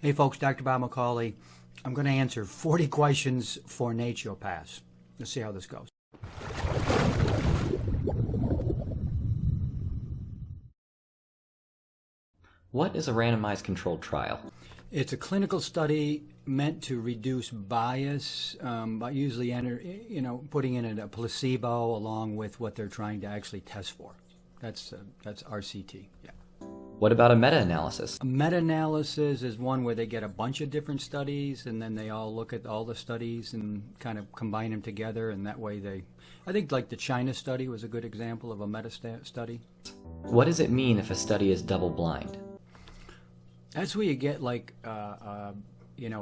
Hey folks, Dr. Bob McCauley. I'm going to answer 40 questions for naturopaths. Let's see how this goes. What is a randomized controlled trial? It's a clinical study meant to reduce bias, by usually putting in a placebo along with what they're trying to actually test for. That's RCT. Yeah. What about a meta-analysis? A meta-analysis is one where they get a bunch of different studies and then they all look at all the studies and kind of combine them together, and that way I think like the China study was a good example of a meta-study. What does it mean if a study is double-blind? That's where you get like a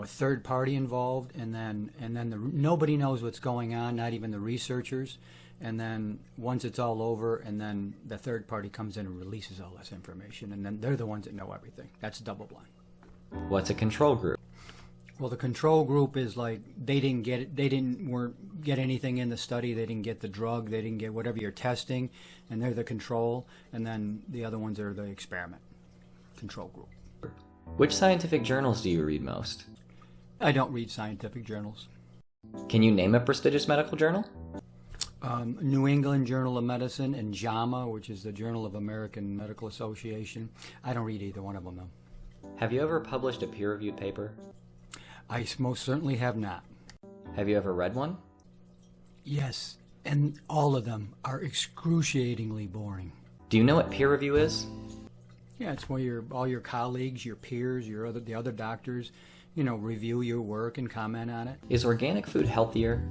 third party involved, and then nobody knows what's going on, not even the researchers. And then once it's all over, and then the third party comes in and releases all this information, and then they're the ones that know everything. That's double blind. What's a control group? Well, the control group is like they didn't get anything in the study. They didn't get the drug. They didn't get whatever you're testing, and they're the control. And then the other ones are the experiment. Control group. Which scientific journals do you read most? I don't read scientific journals. Can you name a prestigious medical journal? New England Journal of Medicine and JAMA, which is the Journal of American Medical Association. I don't read either one of them, though. Have you ever published a peer-reviewed paper? I most certainly have not. Have you ever read one? Yes, and all of them are excruciatingly boring. Do you know what peer review is? Yeah, it's where all your colleagues, your peers, the other doctors, review your work and comment on it. Is organic food healthier?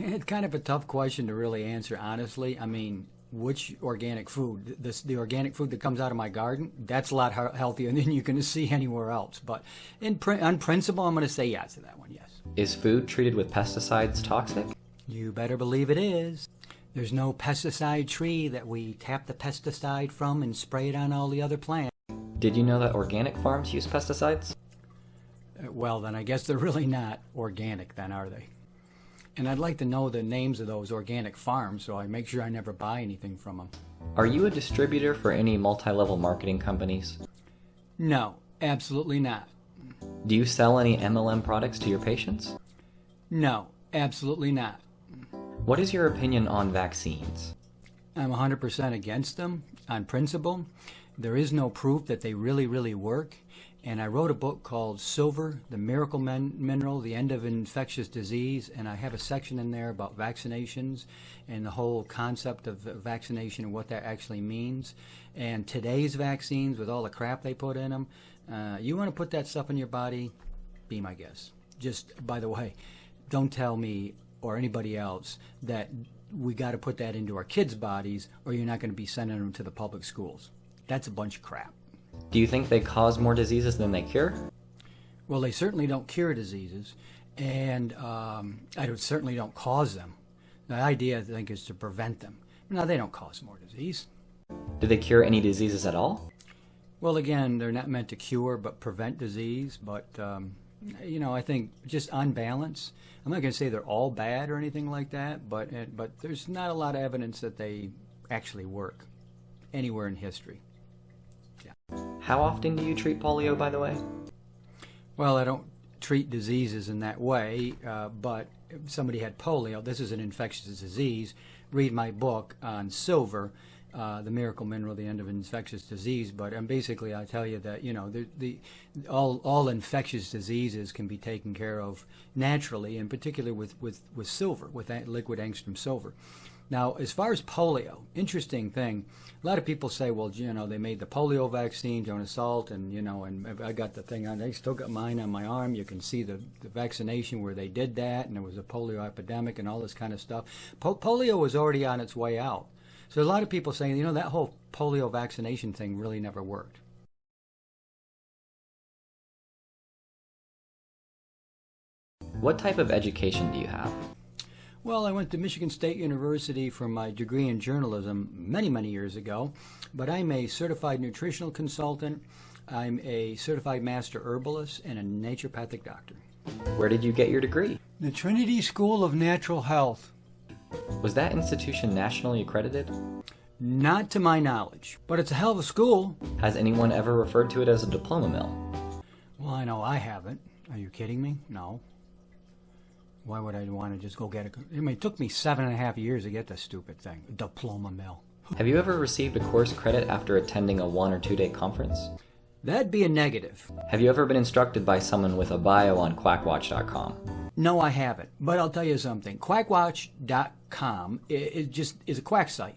It's kind of a tough question to really answer, honestly. I mean, which organic food? The organic food that comes out of my garden, that's a lot healthier than you can see anywhere else. But on principle, I'm going to say yes to that one, yes. Is food treated with pesticides toxic? You better believe it is. There's no pesticide tree that we tap the pesticide from and spray it on all the other plants. Did you know that organic farms use pesticides? Well, then I guess they're really not organic then, are they? And I'd like to know the names of those organic farms so I make sure I never buy anything from them. Are you a distributor for any multi-level marketing companies? No, absolutely not. Do you sell any MLM products to your patients? No, absolutely not. What is your opinion on vaccines? I'm 100% against them on principle. There is no proof that they really, really work. And I wrote a book called Silver, the Miracle Mineral, the End of Infectious Disease, and I have a section in there about vaccinations and the whole concept of vaccination and what that actually means. And today's vaccines, with all the crap they put in them, you want to put that stuff in your body, be my guest. Just, by the way, don't tell me or anybody else that we got to put that into our kids' bodies or you're not going to be sending them to the public schools. That's a bunch of crap. Do you think they cause more diseases than they cure? Well, they certainly don't cure diseases, and certainly don't cause them. The idea, I think, is to prevent them. No, they don't cause more disease. Do they cure any diseases at all? Well, again, they're not meant to cure but prevent disease, but, I think just on balance, I'm not going to say they're all bad or anything like that, but there's not a lot of evidence that they actually work anywhere in history. How often do you treat polio, by the way? Well, I don't treat diseases in that way, but if somebody had polio, this is an infectious disease, read my book on Silver, the Miracle Mineral, the End of Infectious Disease. But basically I tell you that, all infectious diseases can be taken care of naturally, in particular with silver, with that liquid angstrom silver. Now, as far as polio, interesting thing, a lot of people say, well, they made the polio vaccine, Jonas Salt, and I got the thing on, I still got mine on my arm. You can see the vaccination where they did that, and there was a polio epidemic and all this kind of stuff. Polio was already on its way out. So a lot of people saying, that whole polio vaccination thing really never worked. What type of education do you have? Well, I went to Michigan State University for my degree in journalism many, many years ago, but I'm a certified nutritional consultant, I'm a certified master herbalist, and a naturopathic doctor. Where did you get your degree? The Trinity School of Natural Health. Was that institution nationally accredited? Not to my knowledge, but it's a hell of a school. Has anyone ever referred to it as a diploma mill? Well, I know I haven't. Are you kidding me? No. Why would I want to just go get it? I mean, it took me 7.5 years to get this stupid thing, a diploma mill. Have you ever received a course credit after attending a 1 or 2 day conference? That'd be a negative. Have you ever been instructed by someone with a bio on quackwatch.com? No, I haven't. But I'll tell you something. Quackwatch.com is a quack site.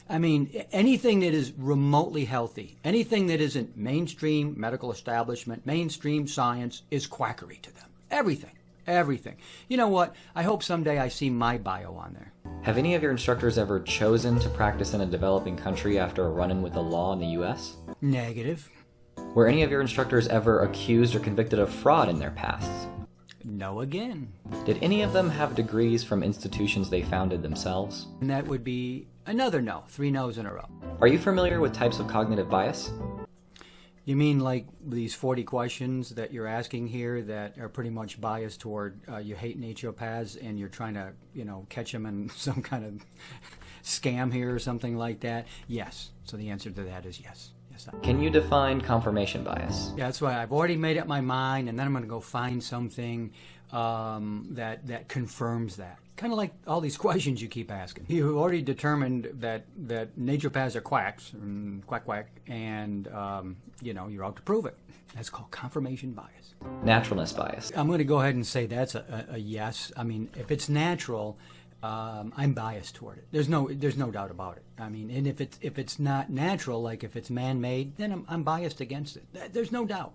I mean, anything that is remotely healthy, anything that isn't mainstream medical establishment, mainstream science, is quackery to them. Everything. Everything. You know what? I hope someday I see my bio on there. Have any of your instructors ever chosen to practice in a developing country after a run-in with the law in the U.S.? Negative. Were any of your instructors ever accused or convicted of fraud in their pasts? No again. Did any of them have degrees from institutions they founded themselves? And that would be another no. 3 no's in a row. Are you familiar with types of cognitive bias? You mean like these 40 questions that you're asking here that are pretty much biased toward you hate naturopaths and you're trying to, catch them in some kind of scam here or something like that? Yes. So the answer to that is yes. Yes. Can you define confirmation bias? Yeah, that's why I've already made up my mind, and then I'm going to go find something that confirms that. Kind of like all these questions you keep asking. You already determined that naturopaths are quacks, quack, and you're out to prove it. That's called confirmation bias. Naturalness bias. I'm going to go ahead and say that's a yes. I mean, if it's natural, I'm biased toward it. There's no doubt about it. I mean, and if it's not natural, like if it's man-made, then I'm biased against it. There's no doubt.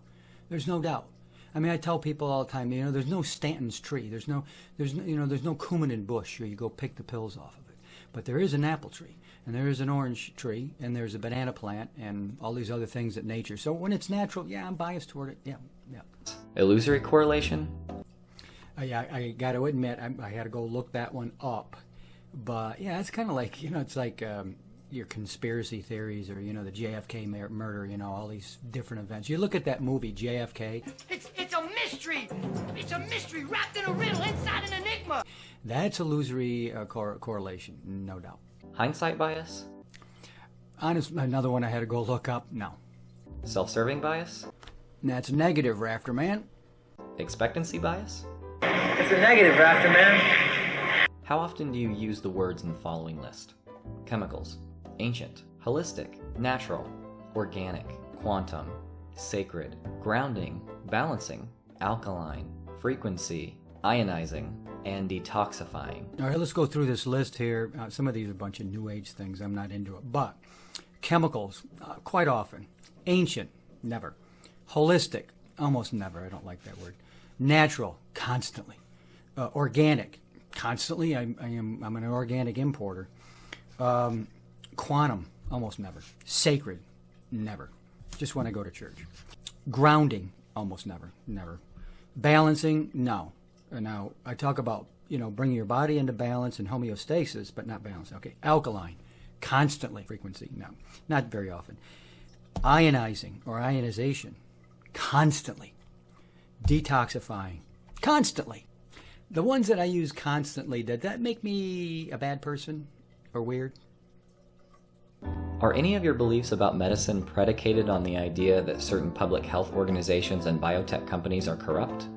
There's no doubt. I mean, I tell people all the time, there's no Stanton's tree. There's no Coumadin bush where you go pick the pills off of it. But there is an apple tree, and there is an orange tree, and there's a banana plant, and all these other things that nature. So when it's natural, yeah, I'm biased toward it. Yeah. Illusory correlation? I got to admit, I had to go look that one up. But yeah, it's kind of like, it's like your conspiracy theories or, the JFK murder, all these different events. You look at that movie, JFK. It's a mystery. It's a mystery wrapped in a riddle inside an enigma. That's illusory correlation, no doubt. Hindsight bias? Another one I had to go look up. No. Self-serving bias? That's a negative, Rafter Man. Expectancy bias? It's a negative, Rafter Man. How often do you use the words in the following list? Chemicals, ancient, holistic, natural, organic, quantum, sacred, grounding, balancing, alkaline, frequency, ionizing, and detoxifying. All right, let's go through this list here. Some of these are a bunch of New Age things. I'm not into it. But chemicals, quite often. Ancient, never. Holistic, almost never. I don't like that word. Natural, constantly. Organic, constantly. I'm an organic importer. Quantum, almost never. Sacred, never. Just when I go to church. Grounding, almost never. Balancing, no. Now, I talk about, bringing your body into balance and homeostasis, but not balance. Okay. Alkaline, constantly. Frequency, no. Not very often. Ionizing or ionization, constantly. Detoxifying, constantly. The ones that I use constantly, did that make me a bad person or weird? Are any of your beliefs about medicine predicated on the idea that certain public health organizations and biotech companies are corrupt?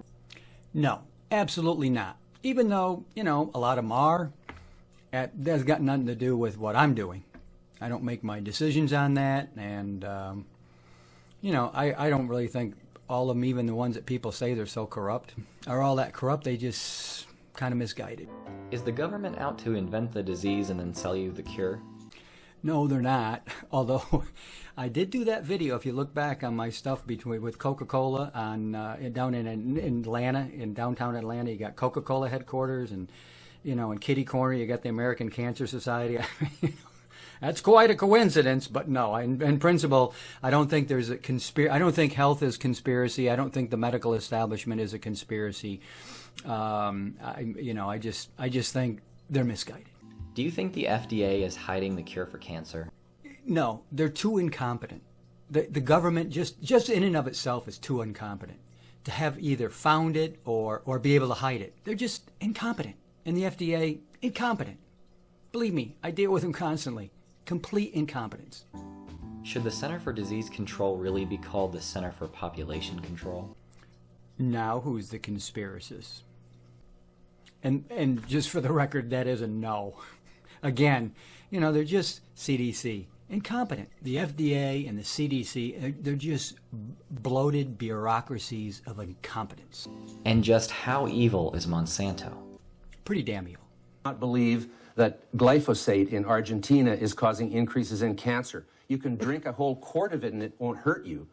No, absolutely not. Even though, a lot of them are, that's got nothing to do with what I'm doing. I don't make my decisions on that, and, I don't really think all of them, even the ones that people say they're so corrupt, are all that corrupt. They just kind of misguided. Is the government out to invent the disease and then sell you the cure? No, they're not. Although I did do that video. If you look back on my stuff with Coca-Cola down in Atlanta, in downtown Atlanta, you got Coca-Cola headquarters, and in Kitty Corner you got the American Cancer Society. That's quite a coincidence, but no. In principle, I don't think there's a conspiracy. I don't think health is conspiracy. I don't think the medical establishment is a conspiracy. I just think they're misguided. Do you think the FDA is hiding the cure for cancer? No, they're too incompetent. The government just in and of itself is too incompetent to have either found it or be able to hide it. They're just incompetent. And the FDA, incompetent. Believe me, I deal with them constantly. Complete incompetence. Should the Center for Disease Control really be called the Center for Population Control? Now, who's the conspiracist? And just for the record, that is a no. Again, they're just CDC. Incompetent. The FDA and the CDC, they're just bloated bureaucracies of incompetence. And just how evil is Monsanto? Pretty damn evil. Not believe that glyphosate in Argentina is causing increases in cancer. You can drink a whole quart of it and it won't hurt you.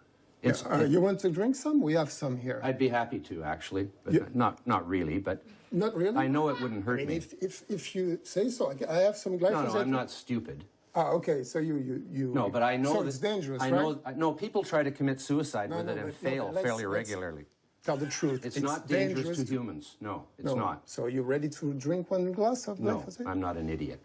You want to drink some? We have some here. I'd be happy to, actually, but not really. But not really. I know it wouldn't hurt me. If you say so, I have some glyphosate. No, I'm not stupid. Okay. So you. No, but I know so it's dangerous, right? No, people try to commit suicide with it and fail fairly regularly. Tell the truth. It's not dangerous to humans. No, it's not. So you're ready to drink one glass of glyphosate? No, I'm not an idiot.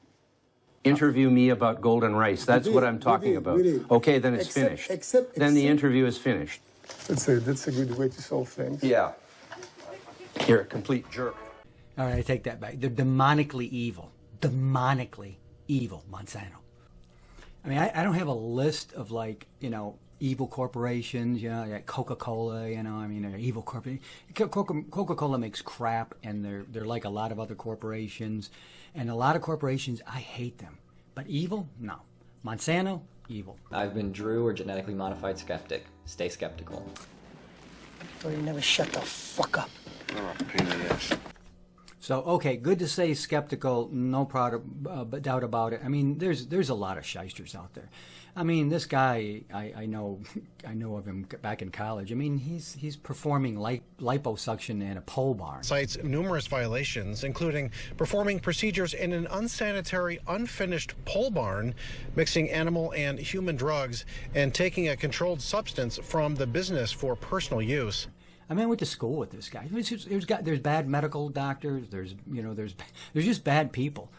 Interview me about golden rice. That's what I'm talking about. Okay, then it's finished. Then the interview is finished. That's a good way to solve things. Yeah. You're a complete jerk. All right, I take that back. They're demonically evil. Demonically evil, Monsanto. I mean, I don't have a list of evil corporations, like Coca-Cola, they're evil corporations. Coca-Cola makes crap, and they're like a lot of other corporations. And a lot of corporations, I hate them. But evil? No. Monsanto? Evil. I've been Drew or Genetically Modified Skeptic. Stay skeptical. So you never shut the fuck up. Oh, pain in the ass. So, okay, good to say skeptical, no doubt about it. I mean, there's a lot of shysters out there. I mean, this guy, I know of him back in college. I mean, he's performing liposuction in a pole barn. Cites numerous violations, including performing procedures in an unsanitary, unfinished pole barn, mixing animal and human drugs, and taking a controlled substance from the business for personal use. I mean, I went to school with this guy. There's bad medical doctors. There's just bad people.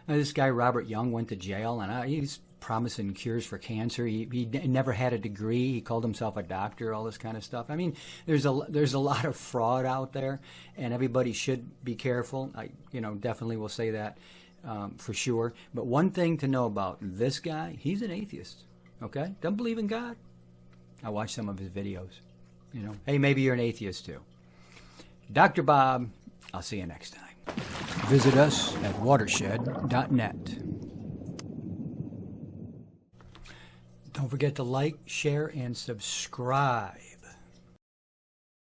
This guy Robert Young went to jail, and he's promising cures for cancer. He never had a degree. He called himself a doctor. All this kind of stuff. I mean, there's a lot of fraud out there, and everybody should be careful. I definitely will say that for sure. But one thing to know about this guy, he's an atheist. Okay, doesn't believe in God. I watched some of his videos. Hey, maybe you're an atheist too. Dr. Bob, I'll see you next time. Visit us at watershed.net. Don't forget to like, share, and subscribe.